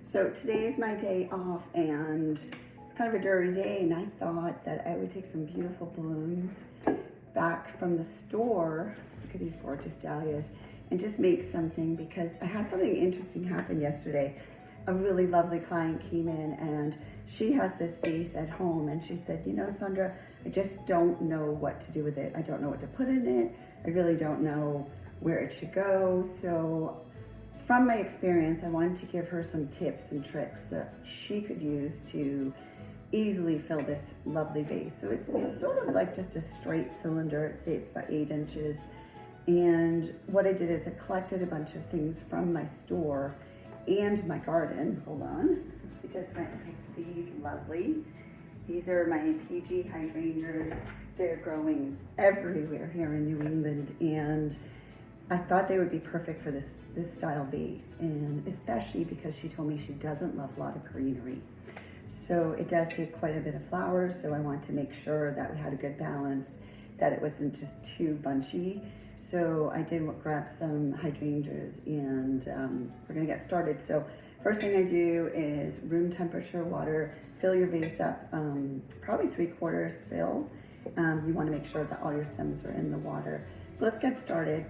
So today is my day off and it's kind of a dirty day, and I thought that I would take some beautiful blooms back from the store. Look at these gorgeous dahlias, and just make something, because I had something interesting happen yesterday. A really lovely client came in and she has this vase at home, and she said, you know, Sandra, I just don't know what to do with it. I don't know what to put in it. I really don't know where it should go. So from my experience, I wanted to give her some tips and tricks that she could use to easily fill this lovely vase. So it's sort of like just a straight cylinder. I'd say it's about 8 inches. And what I did is I collected a bunch of things from my store and my garden. Hold on. I just went and picked these lovely. These are my PG hydrangeas. They're growing everywhere here in New England, and I thought they would be perfect for this style vase, and especially because she told me she doesn't love a lot of greenery. So it does take quite a bit of flowers, so I want to make sure that we had a good balance, that it wasn't just too bunchy. So I did grab some hydrangeas, and we're gonna get started. So first thing I do is room temperature water. Fill your vase up, probably 3/4 fill. You wanna make sure that all your stems are in the water. So let's get started.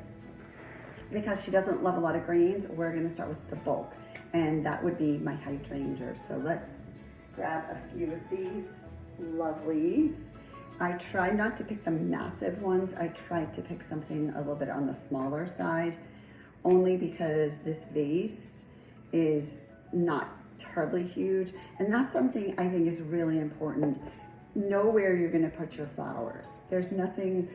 Because she doesn't love a lot of greens, we're gonna start with the bulk, and that would be my hydrangeas. So let's grab a few of these lovelies. I tried not to pick the massive ones. I tried to pick something a little bit on the smaller side, only because this vase is not terribly huge. And that's something I think is really important. Know where you're gonna put your flowers. There's nothing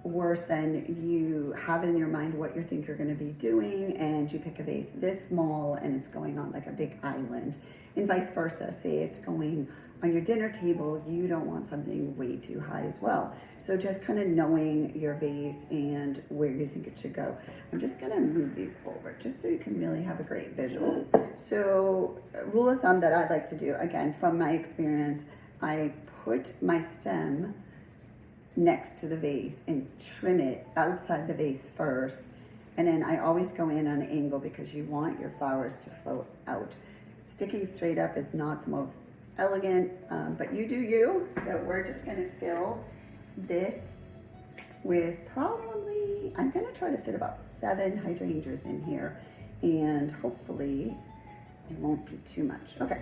worse than you have it in your mind what you think you're going to be doing, and you pick a vase this small and it's going on like a big island, and vice versa. Say it's going on your dinner table, you don't want something way too high as well. So just kind of knowing your vase and where you think it should go. I'm just going to move these over just so you can really have a great visual. So rule of thumb that I'd like to do, again from my experience, I put my stem next to the vase and trim it outside the vase first, and then I always go in on an angle because you want your flowers to float out. Sticking straight up is not the most elegant, but you do you. So we're just going to fill this with probably, I'm going to try to fit about 7 hydrangeas in here, and hopefully it won't be too much. Okay.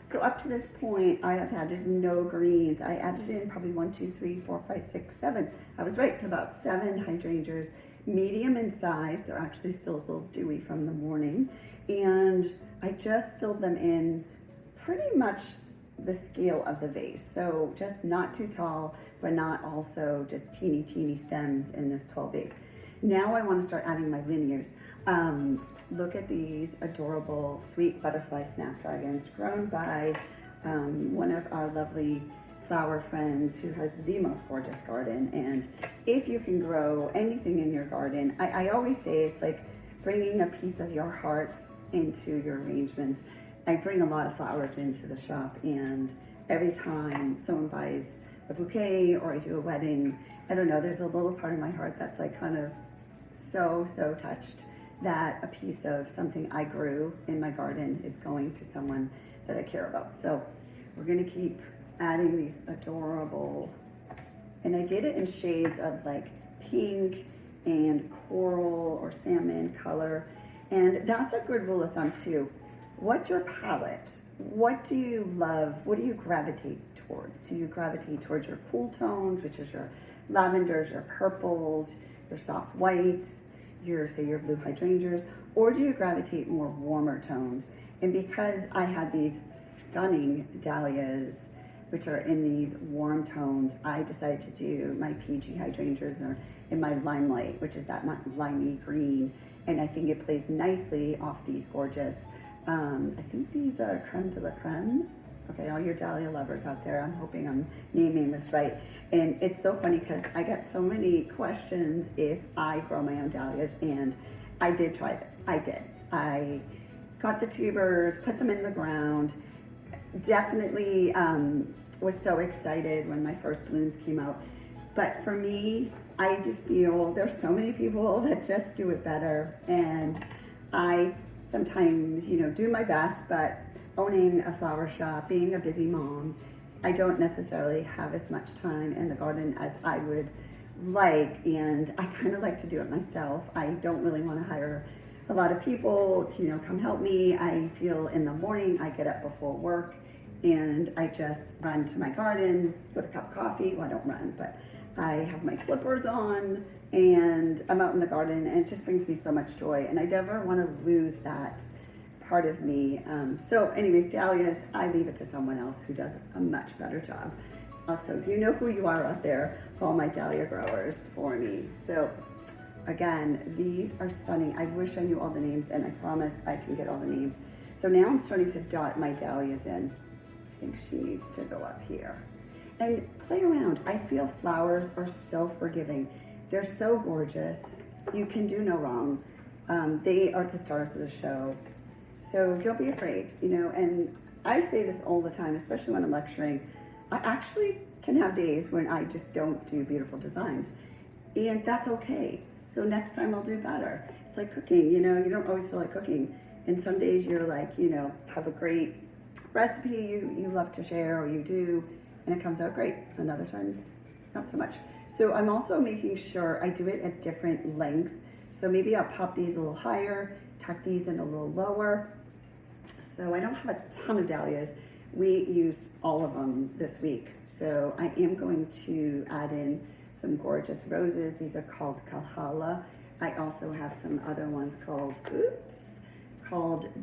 So up to this point, I have added no greens. I added in probably 1, 2, 3, 4, 5, 6, 7. I was right, about 7 hydrangeas, medium in size. They're actually still a little dewy from the morning. And I just filled them in pretty much the scale of the vase. So just not too tall, but not also just teeny stems in this tall vase. Now I want to start adding my linears. Look at these adorable sweet butterfly snapdragons grown by one of our lovely flower friends who has the most gorgeous garden. And if you can grow anything in your garden, I always say it's like bringing a piece of your heart into your arrangements. I bring a lot of flowers into the shop, and every time someone buys a bouquet or I do a wedding, I don't know, there's a little part of my heart that's like kind of so touched that a piece of something I grew in my garden is going to someone that I care about. So we're gonna keep adding these adorable, and I did it in shades of like pink and coral or salmon color. And that's a good rule of thumb too. What's your palette? What do you love? What do you gravitate towards? Do you gravitate towards your cool tones, which is your lavenders, your purples, your soft whites, your blue hydrangeas, or do you gravitate more warmer tones? And because I had these stunning dahlias which are in these warm tones, I decided to do my PG hydrangeas in my limelight, which is that limey green. And I think it plays nicely off these gorgeous, I think these are creme de la creme. Okay, all your dahlia lovers out there, I'm hoping I'm naming this right. And it's so funny because I get so many questions if I grow my own dahlias, and I did try it. I did. I got the tubers, put them in the ground. Definitely was so excited when my first blooms came out. But for me, I just feel there's so many people that just do it better. And I sometimes, do my best, but owning a flower shop, being a busy mom, I don't necessarily have as much time in the garden as I would like, and I kind of like to do it myself. I don't really want to hire a lot of people to, come help me. I feel in the morning I get up before work and I just run to my garden with a cup of coffee. Well, I don't run, but I have my slippers on and I'm out in the garden, and it just brings me so much joy, and I never want to lose that part of me. So anyways, dahlias, I leave it to someone else who does a much better job. Also, you know who you are out there, all my dahlia growers for me. So again, these are stunning. I wish I knew all the names, and I promise I can get all the names. So now I'm starting to dot my dahlias in. I think she needs to go up here. And play around. I feel flowers are so forgiving. They're so gorgeous. You can do no wrong. They are the stars of the show. So don't be afraid, and I say this all the time, especially when I'm lecturing. I actually can have days when I just don't do beautiful designs, and that's okay. So next time I'll do better. It's like cooking, you don't always feel like cooking. And some days you're like, have a great recipe you love to share, or you do, and it comes out great. And other times, not so much. So I'm also making sure I do it at different lengths. So maybe I'll pop these a little higher, tuck these in a little lower. So I don't have a ton of dahlias. We used all of them this week. So I am going to add in some gorgeous roses. These are called Dahlia. I also have some other ones called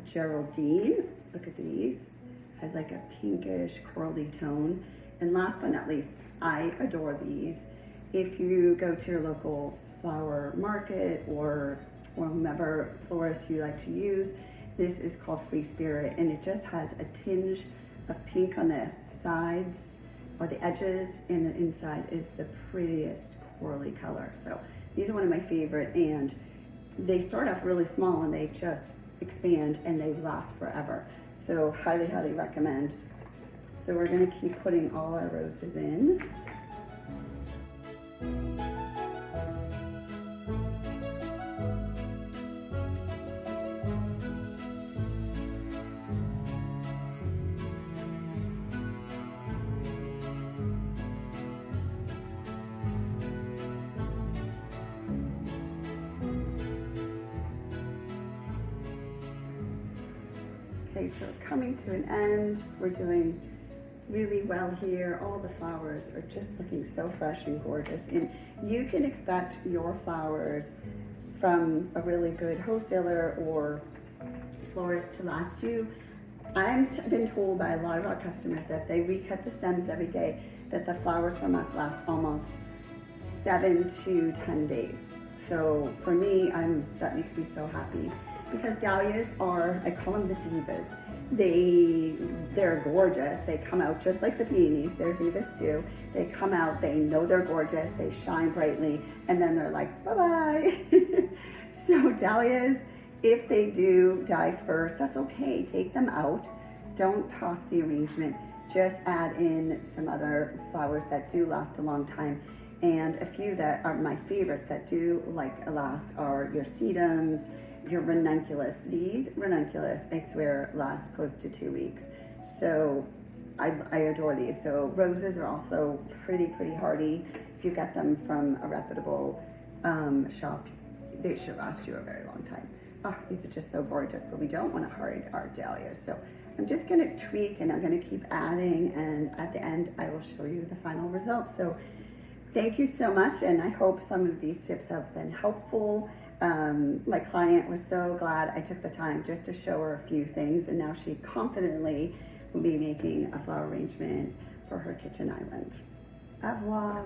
Geraldine. Look at these. Has like a pinkish corally tone. And last but not least, I adore these. If you go to your local flower market or whomever florist you like to use, this is called Free Spirit, and it just has a tinge of pink on the sides or the edges, and the inside is the prettiest corally color. So these are one of my favorite, and they start off really small and they just expand and they last forever. So highly, highly recommend. So we're gonna keep putting all our roses in. Okay, so coming to an end, we're doing really well here. All the flowers are just looking so fresh and gorgeous, and you can expect your flowers from a really good wholesaler or florist to last you. I've been told by a lot of our customers that they recut the stems every day, that the flowers from us last almost 7 to 10 days. So for me, that makes me so happy, because dahlias are, I call them the divas. They're gorgeous. They come out just like the peonies. They're divas too. They come out, they know they're gorgeous, they shine brightly, and then they're like, bye-bye. So dahlias, if they do die first, that's okay. Take them out. Don't toss the arrangement. Just add in some other flowers that do last a long time. And a few that are my favorites that do last are your sedums, your ranunculus. These ranunculus, I swear, last close to 2 weeks. So I adore these. So roses are also pretty hardy. If you get them from a reputable shop, they should last you a very long time. Oh, these are just so gorgeous, but we don't want to hide our dahlias. So I'm just gonna tweak, and I'm gonna keep adding, and at the end, I will show you the final results. So thank you so much, and I hope some of these tips have been helpful. My client was so glad I took the time just to show her a few things, and now she confidently will be making a flower arrangement for her kitchen island. Au revoir.